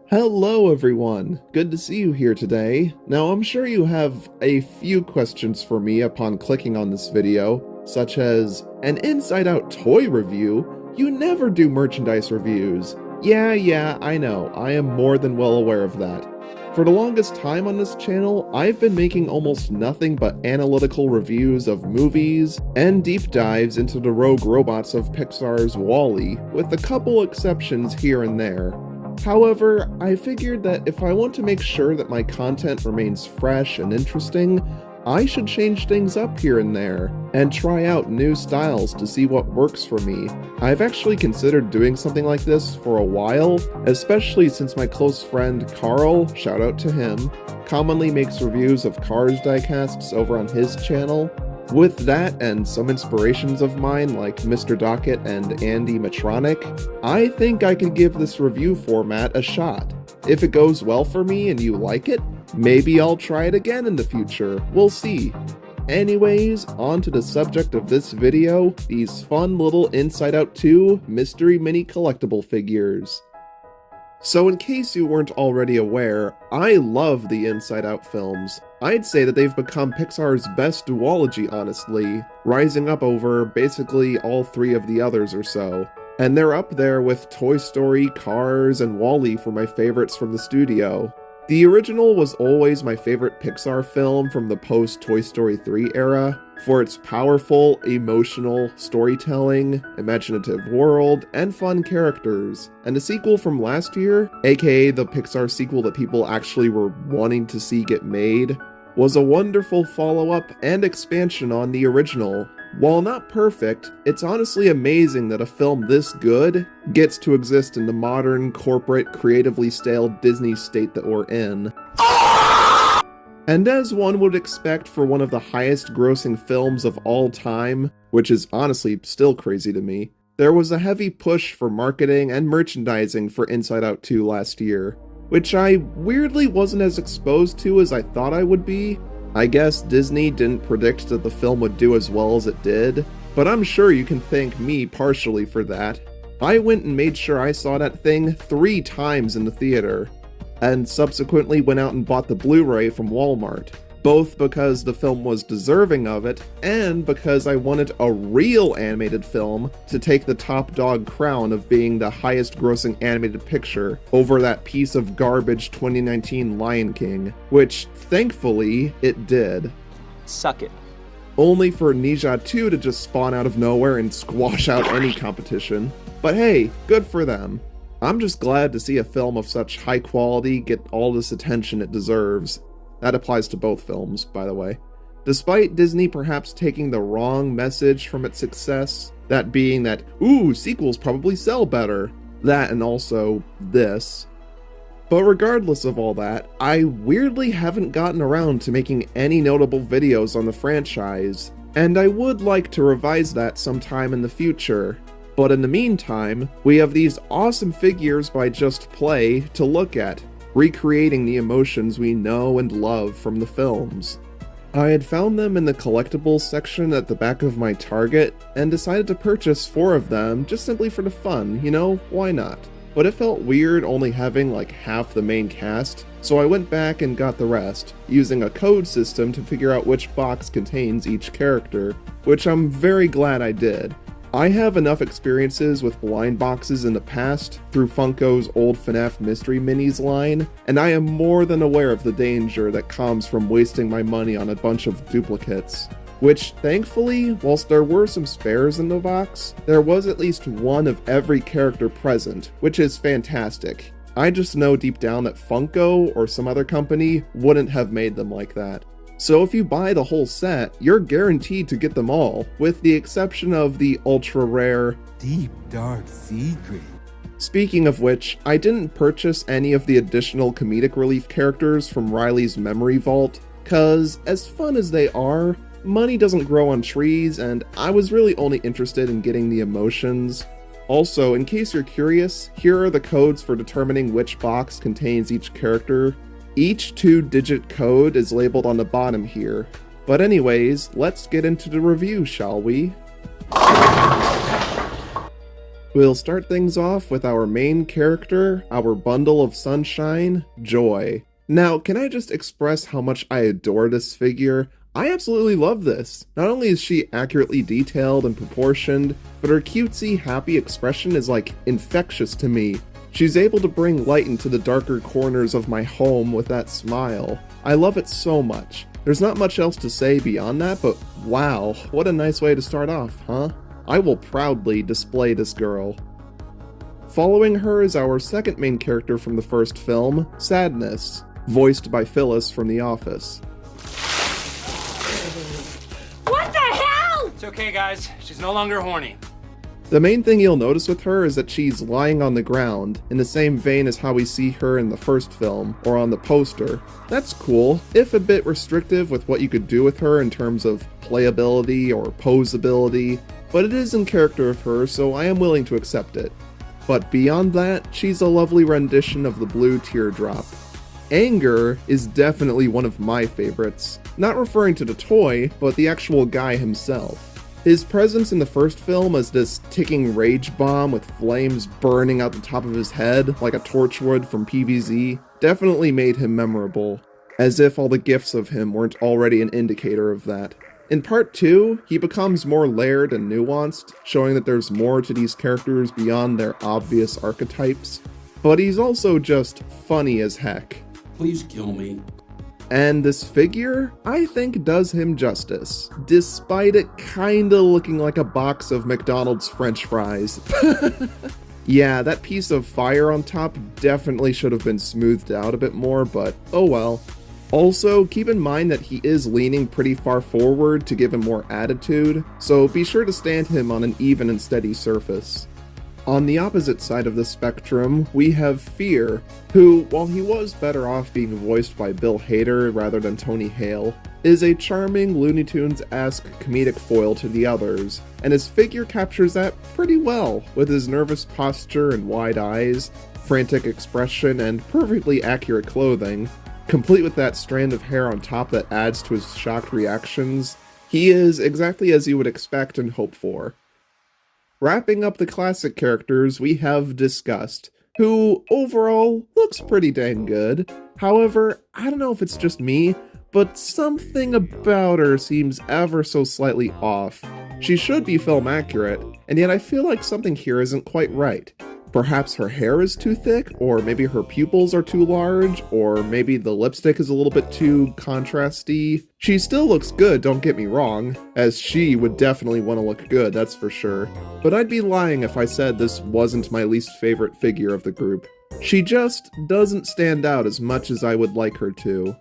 Hello everyone, good to see you here today. Now I'm sure you have a few questions for me upon clicking on this video, such as, an Inside Out toy review? You never do merchandise reviews. Yeah, I know, I am more than well aware of that. For the longest time on this channel, I've been making almost nothing but analytical reviews of movies and deep dives into the rogue robots of Pixar's WALL-E, with a couple exceptions here and there. However, I figured that if I want to make sure that my content remains fresh and interesting, I should change things up here and there, and try out new styles to see what works for me. I've actually considered doing something like this for a while, especially since my close friend Carl, shout out to him, commonly makes reviews of Cars diecasts over on his channel. With that and some inspirations of mine like Mr. Docket and Andy Matronic, I think I could give this review format a shot. If it goes well for me and you like it, maybe I'll try it again in the future, we'll see. Anyways, on to the subject of this video, these fun little Inside Out 2 mystery mini collectible figures. So in case you weren't already aware, I love the Inside Out films. I'd say that they've become Pixar's best duology, honestly, rising up over basically all three of the others or so. And they're up there with Toy Story, Cars, and WALL-E for my favorites from the studio. The original was always my favorite Pixar film from the post-Toy Story 3 era, for its powerful, emotional storytelling, imaginative world, and fun characters. And the sequel from last year, aka the Pixar sequel that people actually were wanting to see get made, was a wonderful follow-up and expansion on the original. While not perfect, it's honestly amazing that a film this good gets to exist in the modern, corporate, creatively stale Disney state that we're in. And as one would expect for one of the highest grossing films of all time, which is honestly still crazy to me, there was a heavy push for marketing and merchandising for Inside Out 2 last year, which I weirdly wasn't as exposed to as I thought I would be. I guess Disney didn't predict that the film would do as well as it did, but I'm sure you can thank me partially for that. I went and made sure I saw that thing 3 times in the theater, and subsequently went out and bought the Blu-ray from Walmart, both because the film was deserving of it, and because I wanted a real animated film to take the top dog crown of being the highest grossing animated picture over that piece of garbage 2019 Lion King, which thankfully it did. Suck it. Only for Ninja 2 to just spawn out of nowhere and squash out any competition. But hey, good for them. I'm just glad to see a film of such high quality get all this attention it deserves. That applies to both films, by the way. Despite Disney perhaps taking the wrong message from its success, that being that, ooh, sequels probably sell better. That and also this. But regardless of all that, I weirdly haven't gotten around to making any notable videos on the franchise, and I would like to revise that sometime in the future. But in the meantime, we have these awesome figures by Just Play to look at, recreating the emotions we know and love from the films. I had found them in the collectibles section at the back of my Target, and decided to purchase 4 of them just simply for the fun, you know, why not? But it felt weird only having like half the main cast, so I went back and got the rest, using a code system to figure out which box contains each character, which I'm very glad I did. I have enough experiences with blind boxes in the past through Funko's old FNAF Mystery Minis line, and I am more than aware of the danger that comes from wasting my money on a bunch of duplicates. Which, thankfully, whilst there were some spares in the box, there was at least one of every character present, which is fantastic. I just know deep down that Funko or some other company wouldn't have made them like that. So if you buy the whole set, you're guaranteed to get them all, with the exception of the ultra rare Deep Dark Secret. Speaking of which, I didn't purchase any of the additional comedic relief characters from Riley's Memory Vault, cause as fun as they are, money doesn't grow on trees, and I was really only interested in getting the emotions. Also, in case you're curious, here are the codes for determining which box contains each character. Each 2-digit code is labeled on the bottom here. But anyways, let's get into the review, shall we? We'll start things off with our main character, our bundle of sunshine, Joy. Now, can I just express how much I adore this figure? I absolutely love this. Not only is she accurately detailed and proportioned, but her cutesy, happy expression is like infectious to me. She's able to bring light into the darker corners of my home with that smile. I love it so much. There's not much else to say beyond that, but wow, what a nice way to start off, huh? I will proudly display this girl. Following her is our second main character from the first film, Sadness, voiced by Phyllis from The Office. What the hell? It's okay, guys. She's no longer horny. The main thing you'll notice with her is that she's lying on the ground, in the same vein as how we see her in the first film, or on the poster. That's cool, if a bit restrictive with what you could do with her in terms of playability or posability, but it is in character of her, so I am willing to accept it. But beyond that, she's a lovely rendition of the blue teardrop. Anger is definitely one of my favorites, not referring to the toy, but the actual guy himself. His presence in the first film as this ticking rage bomb with flames burning out the top of his head like a torchwood from PVZ definitely made him memorable, as if all the gifs of him weren't already an indicator of that. In part 2, he becomes more layered and nuanced, showing that there's more to these characters beyond their obvious archetypes, but he's also just funny as heck. Please kill me. And this figure, I think, does him justice, despite it kinda looking like a box of McDonald's French fries. Yeah, that piece of fire on top definitely should have been smoothed out a bit more, but oh well. Also, keep in mind that he is leaning pretty far forward to give him more attitude, so be sure to stand him on an even and steady surface. On the opposite side of the spectrum, we have Fear, who, while he was better off being voiced by Bill Hader rather than Tony Hale, is a charming Looney Tunes-esque comedic foil to the others, and his figure captures that pretty well, with his nervous posture and wide eyes, frantic expression, and perfectly accurate clothing, complete with that strand of hair on top that adds to his shocked reactions. He is exactly as you would expect and hope for. Wrapping up the classic characters, we have Disgust, who overall looks pretty dang good. However, I don't know if it's just me, but something about her seems ever so slightly off. She should be film accurate, and yet I feel like something here isn't quite right. Perhaps her hair is too thick, or maybe her pupils are too large, or maybe the lipstick is a little bit too contrasty. She still looks good, don't get me wrong, as she would definitely want to look good, that's for sure. But I'd be lying if I said this wasn't my least favorite figure of the group. She just doesn't stand out as much as I would like her to.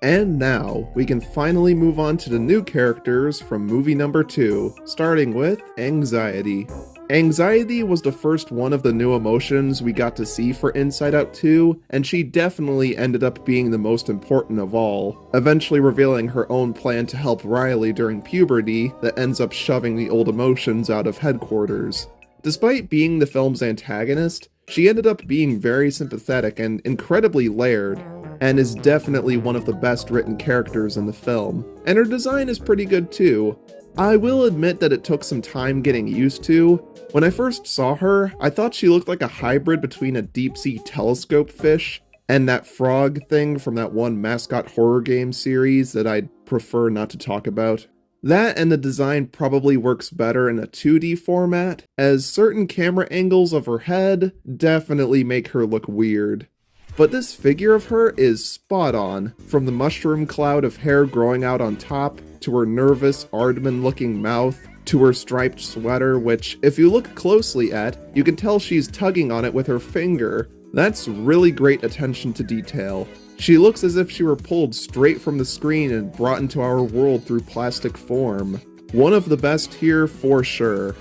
And now, we can finally move on to the new characters from movie number 2, starting with Anxiety. Anxiety was the first one of the new emotions we got to see for Inside Out 2, and she definitely ended up being the most important of all, eventually revealing her own plan to help Riley during puberty that ends up shoving the old emotions out of headquarters. Despite being the film's antagonist, she ended up being very sympathetic and incredibly layered, and is definitely one of the best written characters in the film. And her design is pretty good too. I will admit that it took some time getting used to. When I first saw her, I thought she looked like a hybrid between a deep-sea telescope fish and that frog thing from that one mascot horror game series that I'd prefer not to talk about. That and the design probably works better in a 2D format, as certain camera angles of her head definitely make her look weird. But this figure of her is spot on, from the mushroom cloud of hair growing out on top, to her nervous Aardman-looking mouth, to her striped sweater, which, if you look closely at, you can tell she's tugging on it with her finger. That's really great attention to detail. She looks as if she were pulled straight from the screen and brought into our world through plastic form. One of the best here for sure.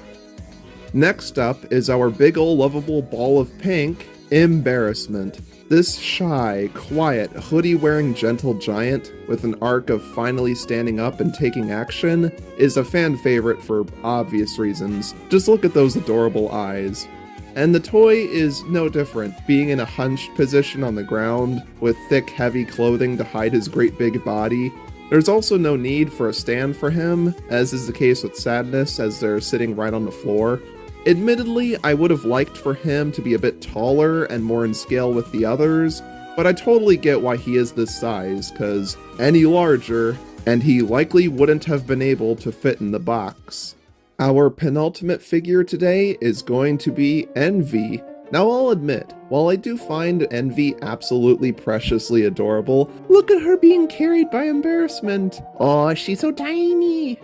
Next up is our big ol' lovable ball of pink, Embarrassment. This shy, quiet, hoodie-wearing gentle giant, with an arc of finally standing up and taking action, is a fan favorite for obvious reasons. Just look at those adorable eyes. And the toy is no different, being in a hunched position on the ground, with thick, heavy clothing to hide his great big body. There's also no need for a stand for him, as is the case with Sadness, as they're sitting right on the floor. Admittedly, I would have liked for him to be a bit taller and more in scale with the others, but I totally get why he is this size, cause any larger, and he likely wouldn't have been able to fit in the box. Our penultimate figure today is going to be Envy. Now I'll admit, while I do find Envy absolutely preciously adorable, look at her being carried by embarrassment. Aw, she's so tiny.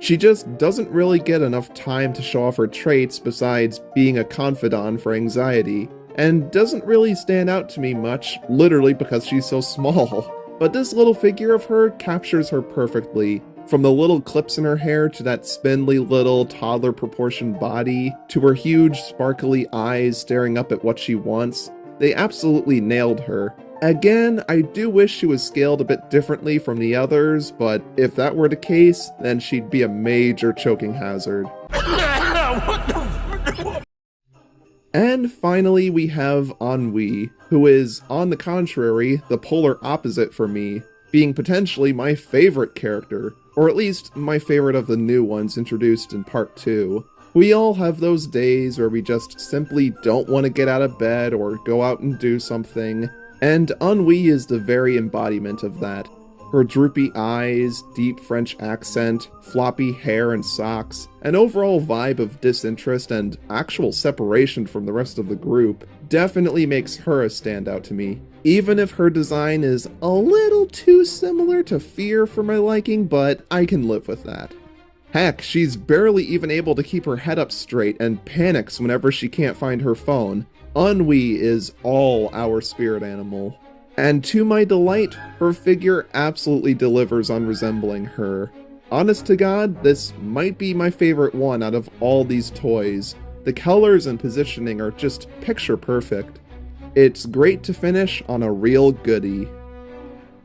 She just doesn't really get enough time to show off her traits besides being a confidant for anxiety, and doesn't really stand out to me much, literally because she's so small. But this little figure of her captures her perfectly. From the little clips in her hair to that spindly little toddler proportioned body, to her huge sparkly eyes staring up at what she wants, they absolutely nailed her. Again, I do wish she was scaled a bit differently from the others, but if that were the case, then she'd be a major choking hazard. And finally, we have Ennui, who is, on the contrary, the polar opposite for me, being potentially my favorite character, or at least my favorite of the new ones introduced in part 2. We all have those days where we just simply don't want to get out of bed or go out and do something, and Ennui is the very embodiment of that. Her droopy eyes, deep French accent, floppy hair and socks, an overall vibe of disinterest and actual separation from the rest of the group definitely makes her a standout to me. Even if her design is a little too similar to Fear for my liking, but I can live with that. Heck, she's barely even able to keep her head up straight and panics whenever she can't find her phone. Ennui is all our spirit animal. And to my delight, her figure absolutely delivers on resembling her. Honest to God, this might be my favorite one out of all these toys. The colors and positioning are just picture perfect. It's great to finish on a real goodie.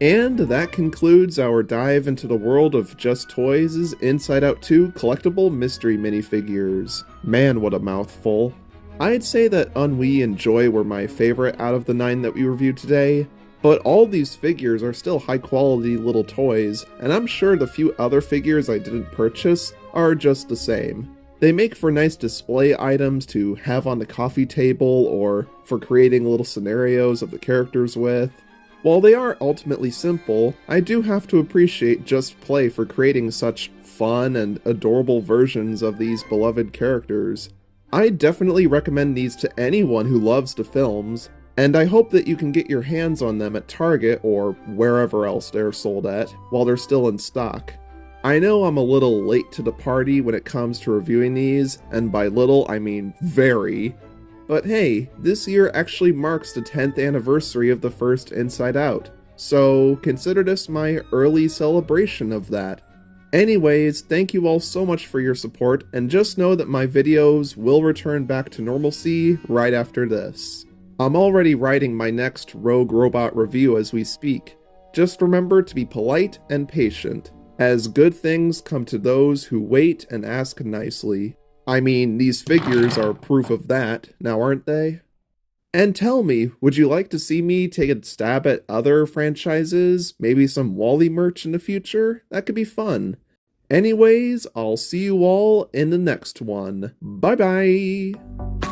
And that concludes our dive into the world of Just Toys' Inside Out 2 collectible mystery minifigures. Man, what a mouthful. I'd say that Ennui and Joy were my favorite out of the 9 that we reviewed today, but all these figures are still high quality little toys, and I'm sure the few other figures I didn't purchase are just the same. They make for nice display items to have on the coffee table or for creating little scenarios of the characters with. While they are ultimately simple, I do have to appreciate Just Play for creating such fun and adorable versions of these beloved characters. I definitely recommend these to anyone who loves the films, and I hope that you can get your hands on them at Target or wherever else they're sold at while they're still in stock. I know I'm a little late to the party when it comes to reviewing these, and by little I mean very, but hey, this year actually marks the 10th anniversary of the first Inside Out, so consider this my early celebration of that. Anyways, thank you all so much for your support, and just know that my videos will return back to normalcy right after this. I'm already writing my next Rogue Robot review as we speak. Just remember to be polite and patient, as good things come to those who wait and ask nicely. I mean, these figures are proof of that, now aren't they? And tell me, would you like to see me take a stab at other franchises? Maybe some Wally merch in the future? That could be fun. Anyways, I'll see you all in the next one. Bye bye!